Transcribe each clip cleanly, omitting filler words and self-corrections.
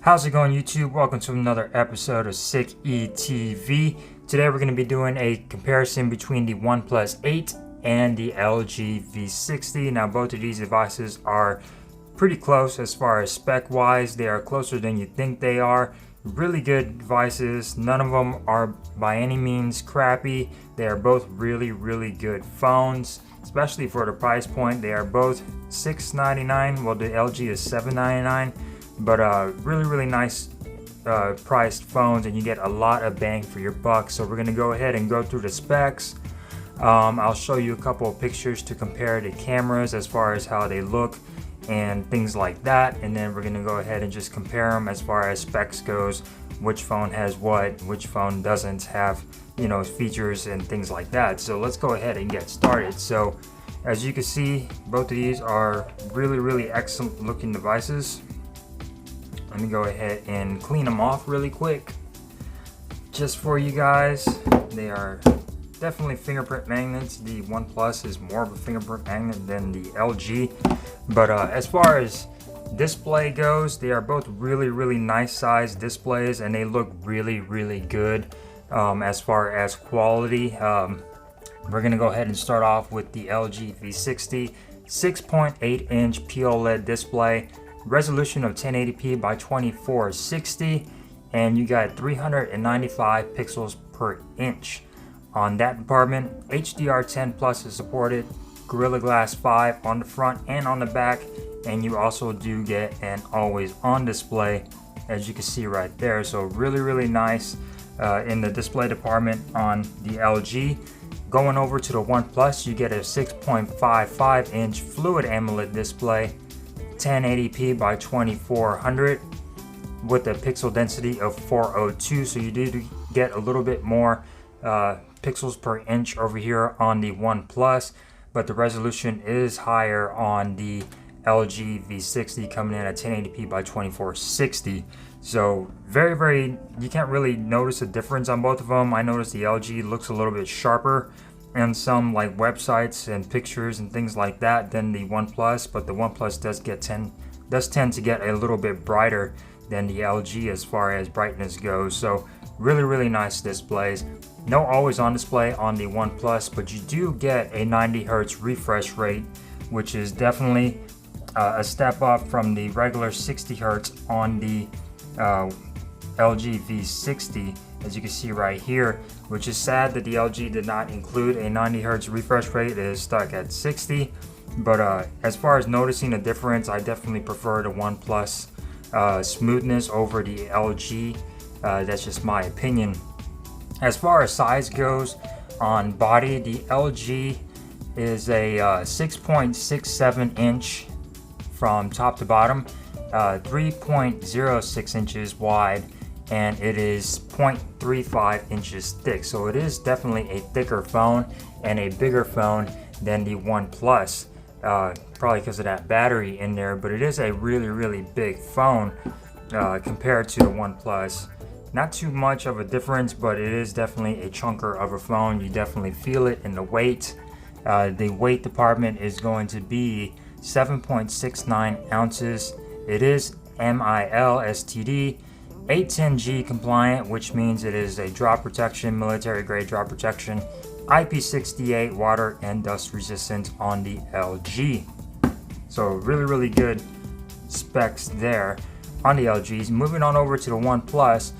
How's it going, YouTube? Welcome to another episode of Sick ETV. Today we're going to be doing a comparison between the OnePlus 8 and the LG V60. Now both of these devices are pretty close as far as spec wise. They are closer than you think they are. Really good devices. None of them are by any means crappy. They are both really good phones, especially for the price point. They are both $699. Well, the LG is $799. But really nice priced phones, and you get a lot of bang for your buck. So we're gonna go ahead and go through the specs. I'll show you a couple of pictures to compare the cameras as far as how they look and things like that, and then we're gonna go ahead and just compare them as far as specs goes, which phone has what, which phone doesn't have, you know, features and things like that. So let's go ahead and get started. So as you can see, both of these are really excellent looking devices. Let me go ahead and clean them off really quick just for you guys. They are definitely fingerprint magnets. The OnePlus is more of a fingerprint magnet than the LG. But as far as display goes, they are both really nice sized displays, and they look really good as far as quality. We're gonna go ahead and start off with the LG V60 6.8 inch POLED display. Resolution of 1080p by 2460, and you got 395 pixels per inch. On that department, HDR10 Plus is supported, Gorilla Glass 5 on the front and on the back, and you also do get an always on display, as you can see right there. So really nice in the display department on the LG. Going over to the OnePlus, you get a 6.55 inch Fluid AMOLED display, 1080p by 2400 with a pixel density of 402. So you do get a little bit more pixels per inch over here on the OnePlus, but the resolution is higher on the LG V60, coming in at 1080p by 2460. So very you can't really notice a difference on both of them. I noticed the LG looks a little bit sharper and some like websites and pictures and things like that than the OnePlus, but the OnePlus does tend to get a little bit brighter than the LG as far as brightness goes. So really nice displays. No always on display on the OnePlus, but you do get a 90 Hz refresh rate, which is definitely a step up from the regular 60 Hz on the LG V60, as you can see right here, which is sad that the LG did not include a 90 Hz refresh rate. It is stuck at 60. But as far as noticing a difference, I definitely prefer the OnePlus smoothness over the LG. That's just my opinion. As far as size goes on body, the LG is a 6.67 inch from top to bottom, 3.06 inches wide, and it is 0.35 inches thick. So it is definitely a thicker phone and a bigger phone than the OnePlus, probably because of that battery in there, but it is a really big phone compared to the OnePlus. Not too much of a difference, but it is definitely a chunker of a phone. You definitely feel it in the weight. The weight department is going to be 7.69 ounces. It is MIL STD, 810G compliant, which means it is a drop protection, military grade drop protection, IP68 water and dust resistant on the LG. So really good specs there on the LGs. Moving on over to the OnePlus,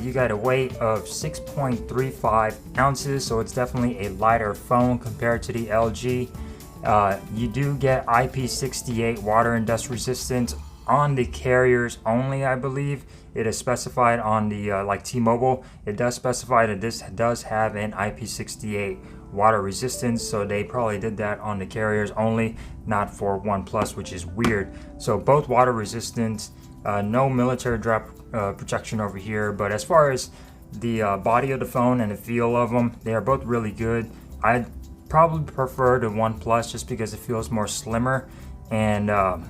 you got a weight of 6.35 ounces, so it's definitely a lighter phone compared to the LG. You do get IP68 water and dust resistant on the carriers only, I believe. It is specified on the like T-Mobile, it does specify that this does have an IP68 water resistance, so they probably did that on the carriers only, not for OnePlus, which is weird. So both water resistant, no military drop protection over here. But as far as the body of the phone and the feel of them, they are both really good. I probably prefer the OnePlus just because it feels more slimmer and a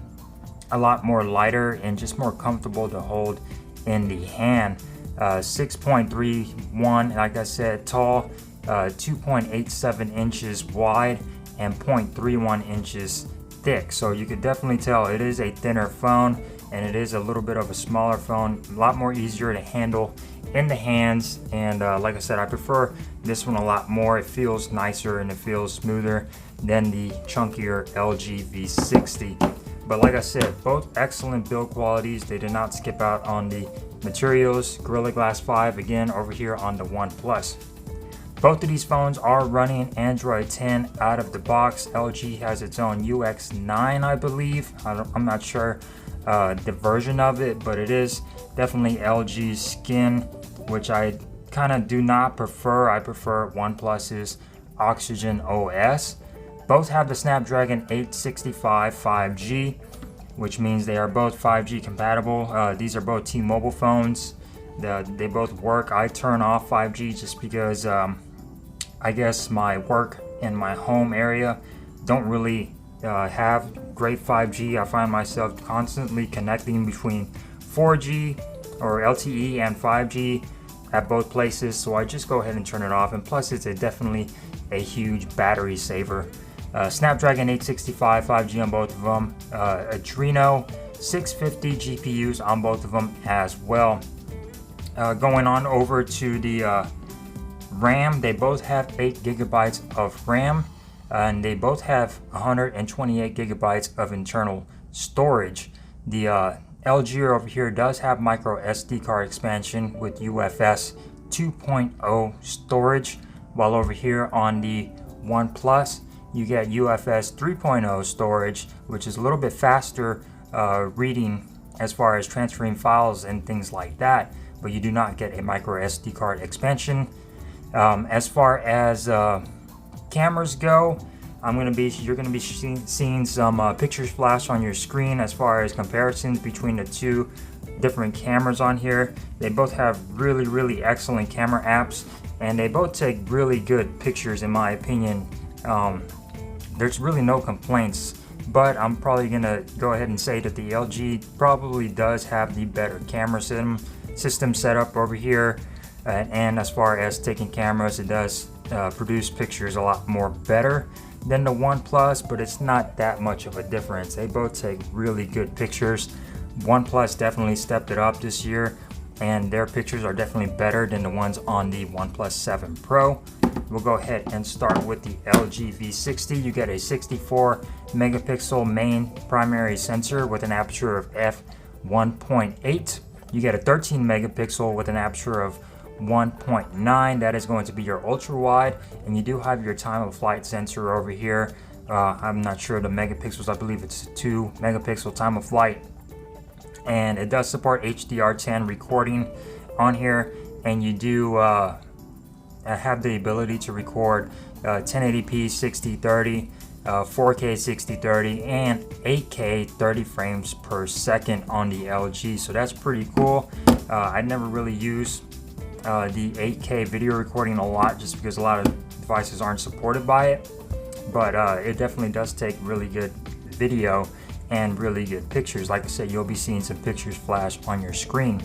lot more lighter and just more comfortable to hold in the hand. 6.31, like I said, tall, 2.87 inches wide, and 0.31 inches thick. So you could definitely tell it is a thinner phone. and it is a little bit of a smaller phone, a lot more easier to handle in the hands. And like I said, I prefer this one a lot more. It feels nicer and it feels smoother than the chunkier LG V60. But like I said, both excellent build qualities. They did not skip out on the materials. Gorilla Glass 5 again over here on the OnePlus. Both of these phones are running Android 10 out of the box. LG has its own UX9, I believe. I'm not sure the version of it, but it is definitely LG's skin, which I kind of do not prefer. I prefer OnePlus's Oxygen OS. Both have the Snapdragon 865 5G, which means they are both 5G compatible. These are both T-Mobile phones. They both work. I turn off 5G just because I guess my work in my home area don't really have great 5G. I find myself constantly connecting between 4G or LTE and 5G at both places, so I just go ahead and turn it off. And plus, it's definitely a huge battery saver. Snapdragon 865 5G on both of them. Adreno 650 GPUs on both of them as well. Going on over to the RAM, they both have 8 gigabytes of RAM, and they both have 128 gigabytes of internal storage. The LG over here does have micro SD card expansion with UFS 2.0 storage, while over here on the OnePlus you get UFS 3.0 storage, which is a little bit faster reading as far as transferring files and things like that, but you do not get a micro SD card expansion. As far as cameras go, you're gonna be seeing some pictures flash on your screen as far as comparisons between the two different cameras on here. They both have really excellent camera apps, and they both take really good pictures in my opinion. There's really no complaints, but I'm probably gonna go ahead and say that the LG probably does have the better camera system set up over here. And as far as taking cameras, it does produce pictures a lot more better than the OnePlus, but it's not that much of a difference. They both take really good pictures. OnePlus definitely stepped it up this year, and their pictures are definitely better than the ones on the OnePlus 7 Pro. We'll go ahead and start with the LG V60. You get a 64 megapixel main primary sensor with an aperture of f1.8. You get a 13 megapixel with an aperture of 1.9. That is going to be your ultra wide, and you do have your time of flight sensor over here. I'm not sure the megapixels. I believe it's 2 megapixel time of flight, and it does support HDR10 recording on here, and you do have the ability to record 1080p 60/30, 4K 60/30, and 8K 30 frames per second on the LG. So that's pretty cool. I never really use the 8K video recording a lot, just because a lot of devices aren't supported by it, but it definitely does take really good video and really good pictures. Like I said, you'll be seeing some pictures flash on your screen.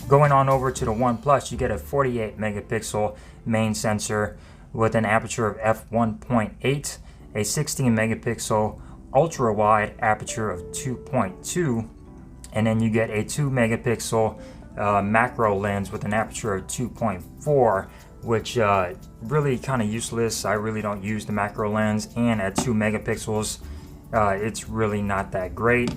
Going on over to the OnePlus, you get a 48 megapixel main sensor with an aperture of f1.8, a 16 megapixel ultra wide aperture of 2.2, and then you get a 2 megapixel macro lens with an aperture of 2.4, which really kind of useless. I really don't use the macro lens, and at 2 megapixels it's really not that great.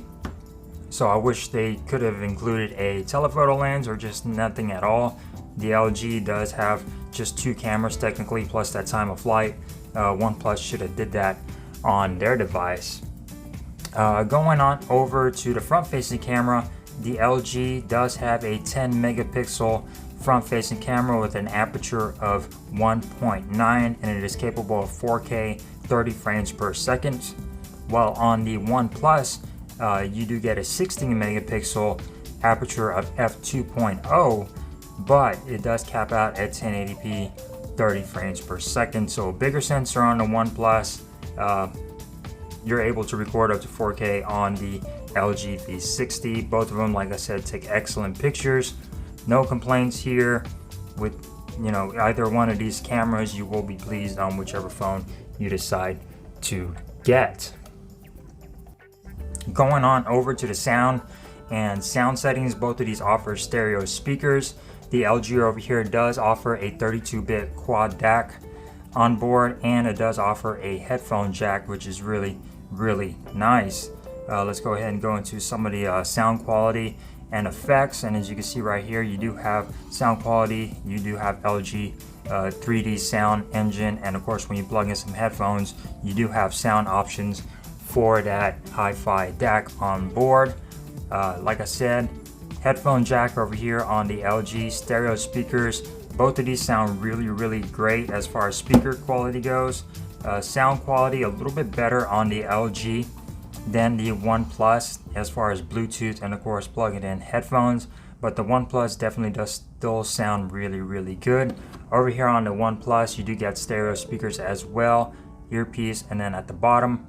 So I wish they could have included a telephoto lens or just nothing at all. The LG does have just 2 cameras technically, plus that time of flight. OnePlus should have did that on their device. Going on over to the front-facing camera, the LG does have a 10 megapixel front-facing camera with an aperture of 1.9, and it is capable of 4K 30 frames per second. While on the OnePlus, you do get a 16 megapixel aperture of f2.0, but it does cap out at 1080p 30 frames per second. So a bigger sensor on the OnePlus. You're able to record up to 4K on the LG V60. Both of them, like I said, take excellent pictures. No complaints here with, either one of these cameras. You will be pleased on whichever phone you decide to get. Going on over to the sound, And sound settings, both of these offer stereo speakers. The LG over here does offer a 32-bit quad DAC on board, and it does offer a headphone jack, which is really nice. Let's go ahead and go into some of the sound quality and effects. And as you can see right here, you do have sound quality, you do have LG 3D sound engine, and of course when you plug in some headphones, you do have sound options for that hi-fi DAC on board. Like I said, headphone jack over here on the LG, stereo speakers. Both of these sound really great as far as speaker quality goes. Sound quality a little bit better on the LG than the OnePlus as far as Bluetooth and of course plugging in headphones, but the OnePlus definitely does still sound really good. Over here on the OnePlus, you do get stereo speakers as well, earpiece, and then at the bottom,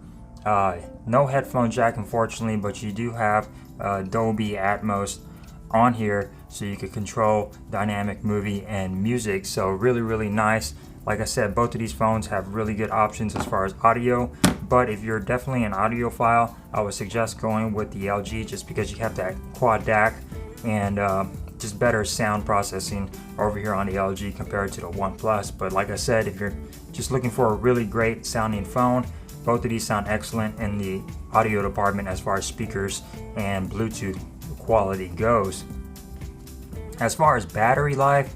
no headphone jack unfortunately, but you do have Dolby Atmos on here, so you can control dynamic movie and music. So really nice. Like I said, both of these phones have really good options as far as audio, but if you're definitely an audiophile, I would suggest going with the LG just because you have that quad DAC and just better sound processing over here on the LG compared to the OnePlus. But like I said, if you're just looking for a really great sounding phone, both of these sound excellent in the audio department as far as speakers and Bluetooth quality goes. As far as battery life,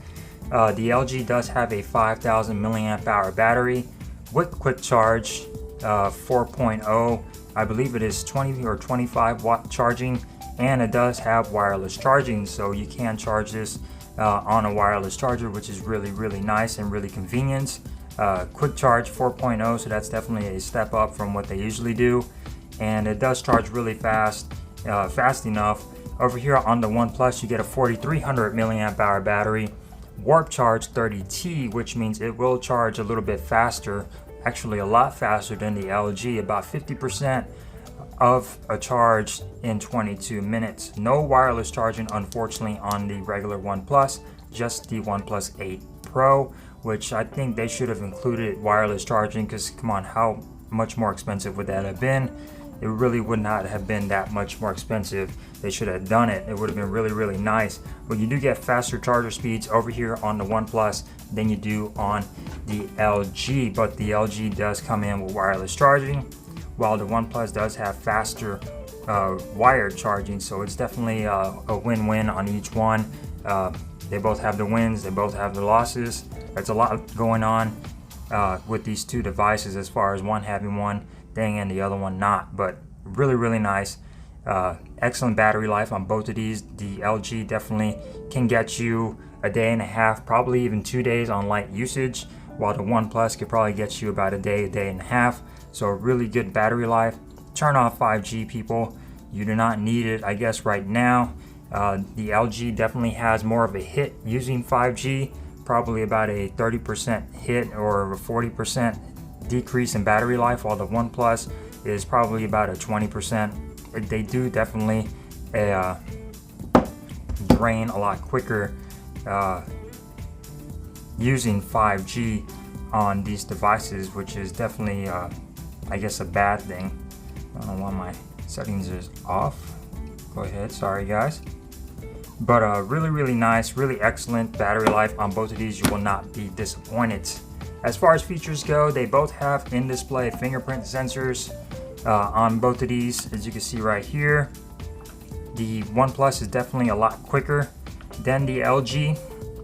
the LG does have a 5,000 milliamp hour battery with quick charge 4.0. I believe it is 20 or 25 watt charging, and it does have wireless charging, so you can charge this on a wireless charger, which is really nice and really convenient. Quick charge 4.0, so that's definitely a step up from what they usually do, and it does charge really fast, fast enough. Over here on the OnePlus, you get a 4,300 milliamp hour battery, warp charge 30T, which means it will charge a little bit faster, actually a lot faster than the LG, about 50% of a charge in 22 minutes. No wireless charging unfortunately on the regular OnePlus, just the OnePlus 8 Pro, which I think they should have included wireless charging, because come on, how much more expensive would that have been? It really would not have been that much more expensive. They should have done it. It would have been really nice. But you do get faster charger speeds over here on the OnePlus than you do on the LG. But the LG does come in with wireless charging, while the OnePlus does have faster wired charging. So it's definitely a win-win on each one. They both have the wins, they both have the losses. There's a lot going on with these two devices as far as one having one thing and the other one not, but really nice. Excellent battery life on both of these. The LG definitely can get you a day and a half, probably even 2 days on light usage, while the OnePlus could probably get you about a day and a half. So really good battery life. Turn off 5G, people. You do not need it, I guess, right now. The LG definitely has more of a hit using 5G, probably about a 30% hit or a 40% decrease in battery life, while the OnePlus is probably about a 20%. They do definitely drain a lot quicker using 5G on these devices, which is definitely I guess a bad thing. I don't know why my settings is off. Go ahead, sorry guys. But really nice, really excellent battery life on both of these. You will not be disappointed. As far as features go, they both have in-display fingerprint sensors on both of these. As you can see right here, the OnePlus is definitely a lot quicker than the LG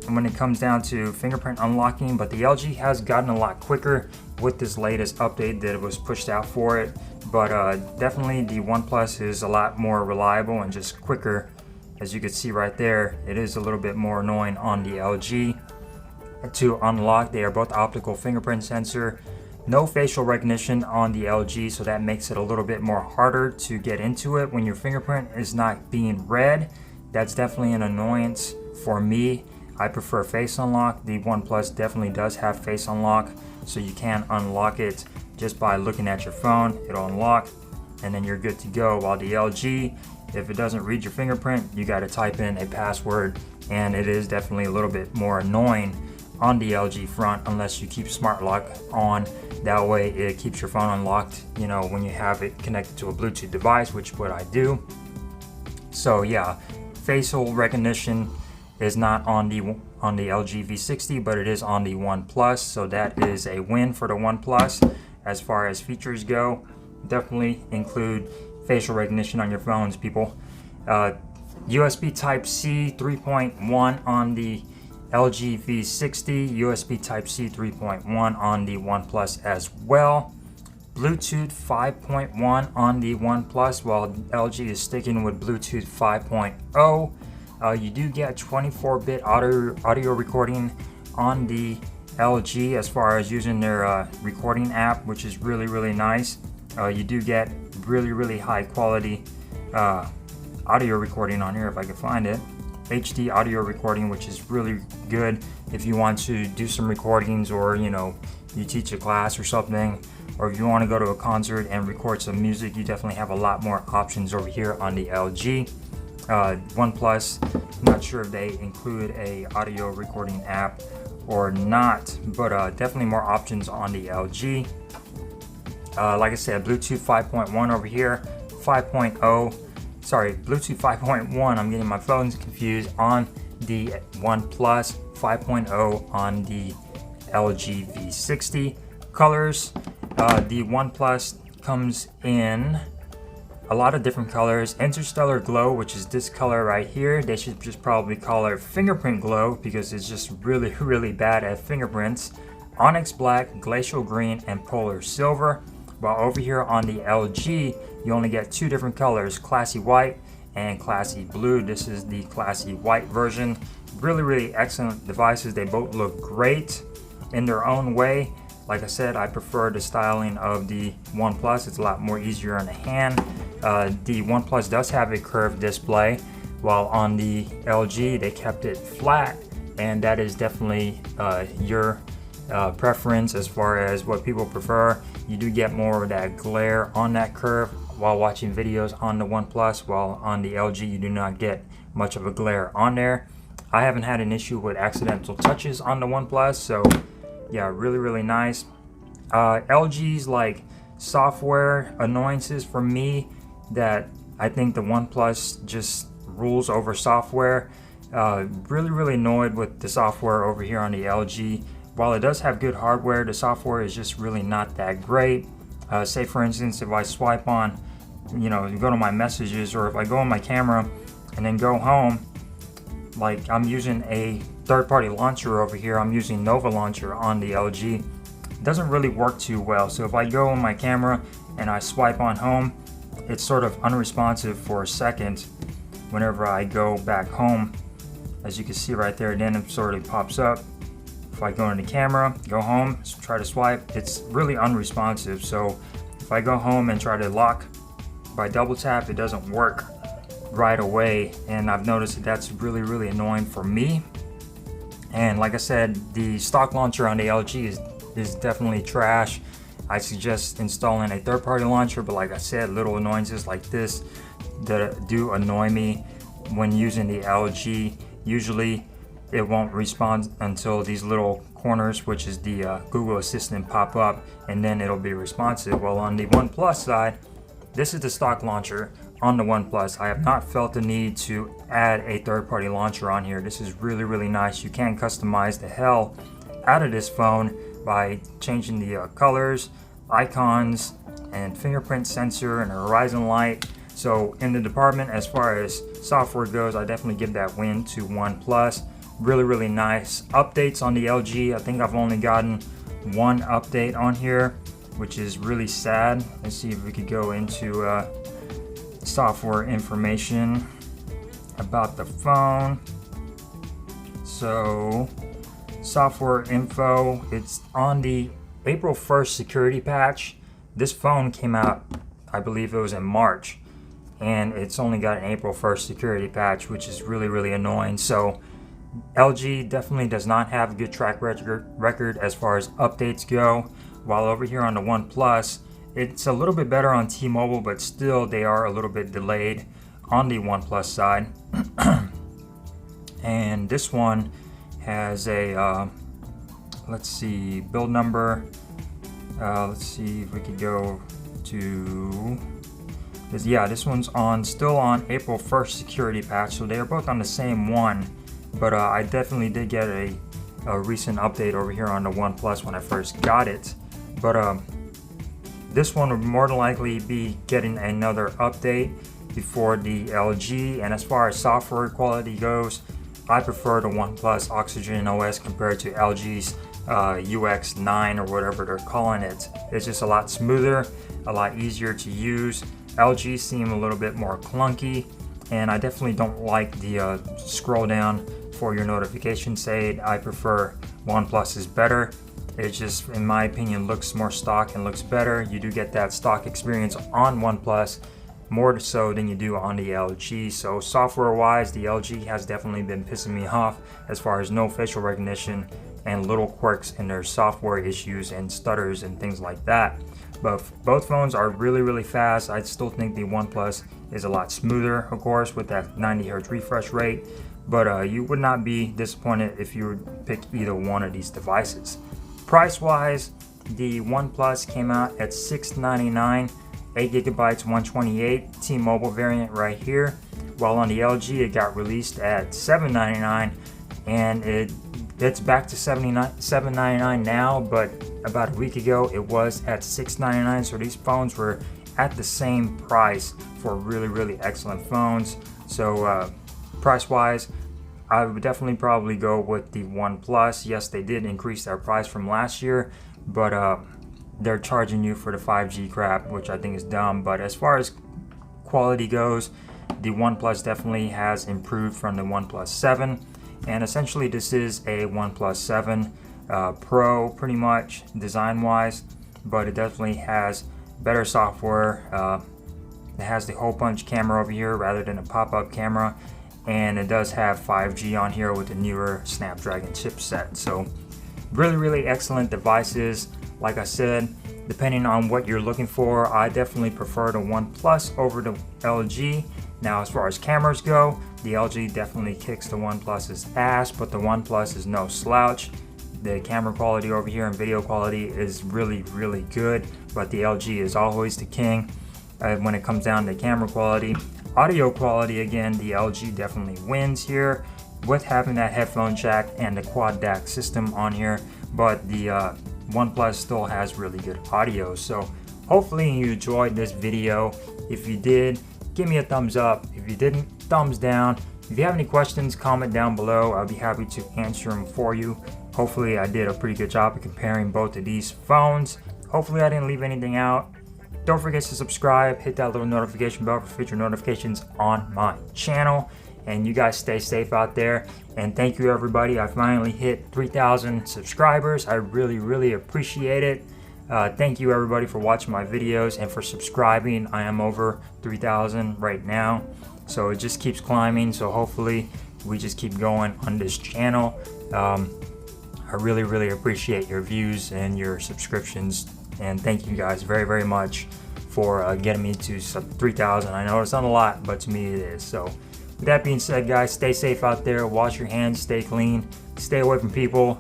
when it comes down to fingerprint unlocking, but the LG has gotten a lot quicker with this latest update that was pushed out for it. But definitely the OnePlus is a lot more reliable and just quicker. As you can see right there, it is a little bit more annoying on the LG to unlock. They are both optical fingerprint sensor. No facial recognition on the LG, so that makes it a little bit more harder to get into it when your fingerprint is not being read. That's definitely an annoyance for me. I prefer face unlock. The OnePlus definitely does have face unlock, so you can unlock it just by looking at your phone. It'll unlock and then you're good to go, while the LG, if it doesn't read your fingerprint, you got to type in a password, and it is definitely a little bit more annoying on the LG front unless you keep smart lock on. That way it keeps your phone unlocked, you know, when you have it connected to a Bluetooth device, which what I do. So yeah, facial recognition is not on the LG V60, but it is on the OnePlus, so that is a win for the OnePlus. As far as features go, definitely include facial recognition on your phones, people. USB Type-C 3.1 on the LG V60, USB Type-C 3.1 on the OnePlus as well. Bluetooth 5.1 on the OnePlus, while LG is sticking with Bluetooth 5.0. You do get 24-bit audio recording on the LG as far as using their recording app, which is really nice. You do get really high quality audio recording on here, if I can find it. HD audio recording, which is really good if you want to do some recordings, or you teach a class or something, or if you want to go to a concert and record some music. You definitely have a lot more options over here on the LG. OnePlus, I'm not sure if they include a audio recording app or not, but definitely more options on the LG. Like I said, Bluetooth 5.1 over here, 5.0, sorry, Bluetooth 5.1, I'm getting my phones confused, on the OnePlus, 5.0 on the LG V60. Colors, the OnePlus comes in a lot of different colors. Interstellar Glow, which is this color right here. They should just probably call it Fingerprint Glow because it's just really bad at fingerprints. Onyx Black, Glacial Green, and Polar Silver. While over here on the LG, you only get two different colors, Classy White and Classy Blue. This is the Classy White version. Really excellent devices. They both look great in their own way. Like I said, I prefer the styling of the OnePlus. It's a lot more easier on the hand. The OnePlus does have a curved display, while on the LG they kept it flat, and that is definitely your preference as far as what people prefer. You do get more of that glare on that curve while watching videos on the OnePlus, while on the LG you do not get much of a glare on there. I haven't had an issue with accidental touches on the OnePlus, so yeah, really nice. LG's like software annoyances for me that I think the OnePlus just rules over software. Really annoyed with the software over here on the LG. While it does have good hardware, the software is just really not that great. Say for instance, if I swipe on, go to my messages, or if I go on my camera and then go home, like I'm using a third-party launcher over here. I'm using Nova Launcher on the LG. It doesn't really work too well. So if I go on my camera and I swipe on home, it's sort of unresponsive for a second. Whenever I go back home, as you can see right there, then it sort of pops up. If I go into the camera, go home, try to swipe, it's really unresponsive. So if I go home and try to lock by double tap, it doesn't work right away, and I've noticed that that's really annoying for me. And like I said, the stock launcher on the LG is definitely trash. I suggest installing a third-party launcher, but like I said, little annoyances like this that do annoy me when using the LG. Usually it won't respond until these little corners, which is the Google Assistant, pop up, and then it'll be responsive. Well, on the OnePlus side, this is the stock launcher on the OnePlus. I have not felt the need to add a third-party launcher on here. This is really nice. You can customize the hell out of this phone by changing the colors, icons, and fingerprint sensor and horizon light. So in the department as far as software goes, I definitely give that win to OnePlus. Really nice. Updates on the LG, I think I've only gotten one update on here, which is really sad. Let's see if we could go into software information about the phone. So software info, it's on the April 1st security patch. This phone came out, I believe it was in March, and it's only got an April 1st security patch, which is really annoying. So LG definitely does not have a good track record as far as updates go, while over here on the OnePlus, it's a little bit better on T-Mobile, but still they are a little bit delayed on the OnePlus side. And this one has a, let's see, build number. Let's see if we could go to This one's still on April 1st security patch, so they are both on the same one. But I definitely did get a recent update over here on the OnePlus when I first got it. But this one would more than likely be getting another update before the LG. And as far as software quality goes, I prefer the OnePlus Oxygen OS compared to LG's UX9 or whatever they're calling it. It's just a lot smoother, a lot easier to use. LG seem a little bit more clunky, and I definitely don't like the scroll down for your notifications aid. I prefer OnePlus is better. It just, in my opinion, looks more stock and looks better. You do get that stock experience on OnePlus more so than you do on the LG. So software wise, the LG has definitely been pissing me off as far as no facial recognition and little quirks in their software issues and stutters and things like that. But both phones are really fast. I still think the OnePlus is a lot smoother, of course, with that 90 Hz refresh rate. But you would not be disappointed if you would pick either one of these devices. Price wise, the OnePlus came out at $699, 8 gigabytes, 128 T-Mobile variant right here. While on the LG, it got released at $799, and it's back to $799 now, but about a week ago it was at $699. So these phones were at the same price for really excellent phones. So price wise, I would definitely probably go with the OnePlus. Yes, they did increase their price from last year, but they're charging you for the 5G crap, which I think is dumb. But as far as quality goes, the OnePlus definitely has improved from the OnePlus 7. And essentially this is a OnePlus 7 Pro pretty much design wise, but it definitely has better software. It has the hole punch camera over here rather than a pop-up camera, and it does have 5G on here with the newer Snapdragon chipset. So really excellent devices. Like I said, depending on what you're looking for, I definitely prefer the OnePlus over the LG. Now as far as cameras go, the LG definitely kicks the OnePlus's ass, but the OnePlus is no slouch. The camera quality over here and video quality is really good, but the LG is always the king when it comes down to camera quality. Audio quality, again, the LG definitely wins here with having that headphone jack and the quad DAC system on here, but the OnePlus still has really good audio. So hopefully you enjoyed this video. If you did, give me a thumbs up. If you didn't, thumbs down. If you have any questions, comment down below. I'll be happy to answer them for you. Hopefully I did a pretty good job of comparing both of these phones. Hopefully I didn't leave anything out. Don't forget to subscribe, hit that little notification bell for future notifications on my channel. And you guys stay safe out there. And thank you everybody. I finally hit 3,000 subscribers. I really appreciate it. Thank you everybody for watching my videos and for subscribing. I am over 3,000 right now. So it just keeps climbing. So hopefully we just keep going on this channel. I really appreciate your views and your subscriptions. And thank you guys very much for getting me to 3,000. I know it's not a lot, but to me it is. So with that being said, guys, stay safe out there. Wash your hands, stay clean, stay away from people,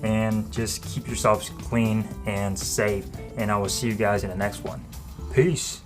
and just keep yourselves clean and safe. And I will see you guys in the next one. Peace.